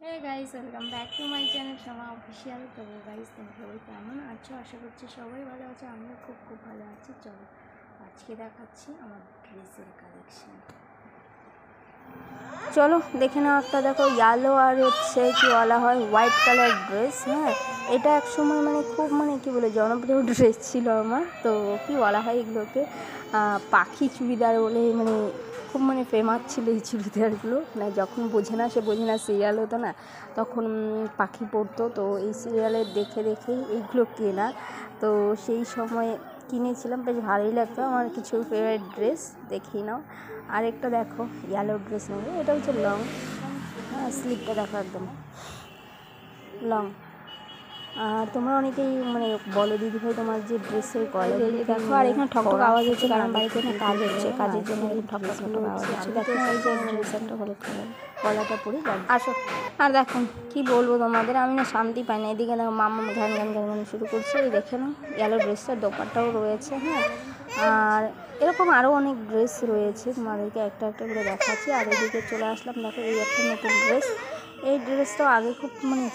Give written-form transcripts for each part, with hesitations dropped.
Hey guys, welcome back to my channel Sama official. তো guys, তোমরা সবাই কেমন আছো? আশা করছি সবাই ভালো আছে। আমিও খুব খুব ভালো আছি। চলো আজকে দেখাচ্ছি আমার ড্রেসের কালেকশন। চলো দেখে নাও একটা। দেখো, ইয়েলো আর হচ্ছে কি বলা হয় হোয়াইট কালার ড্রেস। হ্যাঁ, এটা এক সময় খুব কি বলে জনপ্রিয় ড্রেস ছিল আমার। তো কি বলা হয় এগুলোকে, পাখি চুড়িদার বলে খুব ফেমাস ছিল এই চুড়িদারগুলো। যখন বোঝে না সে বোঝে না সিরিয়াল হতো না, তখন পাখি পড়তো। তো এই সিরিয়ালে দেখে দেখেই এইগুলো কেনা। তো সেই সময় কিনেছিলাম, বেশ ভালোই লাগতো। আমার কিছু ফেভারিট ড্রেস দেখেই নাও। আরেকটা দেখো, ইয়েলো ড্রেস নেবে, এটা হচ্ছে লং। হ্যাঁ, স্লিপটা দেখো একদম লং। আর তোমরা অনেকেই বলো দিদি ভাই তোমার যে ড্রেসের কোয়ালিটি দেখো। আর এখানে ঠকঠক আওয়াজ হচ্ছে কারণ বাড়িতে না কাজ হচ্ছে, কাজের জন্য ঠকঠক আওয়াজ হচ্ছে। দেখো এই যে ড্রেসটা হলুদ কালার, গলাটা পরি আসো। আর দেখো কি বলবো তোমাদের, আমি না শান্তি পাই না। এদিকে দেখো মাম্মা ঘ্যান ঘ্যান ঘ্যান শুরু করছে। এই দেখে না ইয়েলো ড্রেসটার দোপাট্টাও রয়েছে। হ্যাঁ, আর এরকম আরও অনেক ড্রেস রয়েছে, তোমাদেরকে একটা একটা করে দেখাচ্ছি। আর এদিকে চলে আসলাম, দেখো এই একটা নতুন ড্রেস। এই ড্রেসটাও আগে খুব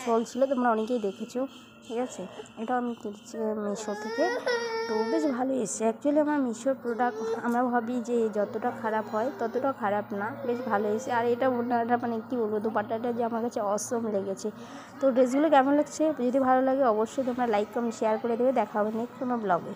চলছিল, তোমরা অনেকেই দেখেছো। ঠিক আছে, এটা আমি কিনছি মিশো থেকে। তো বেশ ভালোই এসেছে। অ্যাকচুয়ালি আমার মিশোর প্রোডাক্ট আমরা ভাবি যে যতটা খারাপ হয় ততটা খারাপ না, বেশ ভালো এসেছে। আর এটা ওনাটা কী বলবো, দোপাট্টাটা যে আমার কাছে অসম লেগেছে। তো ড্রেসগুলো কেমন লাগছে, যদি ভালো লাগে অবশ্যই তোমরা লাইক কমেন্ট শেয়ার করে দেবে। দেখা হবে নেক্সট কোনো ব্লগে।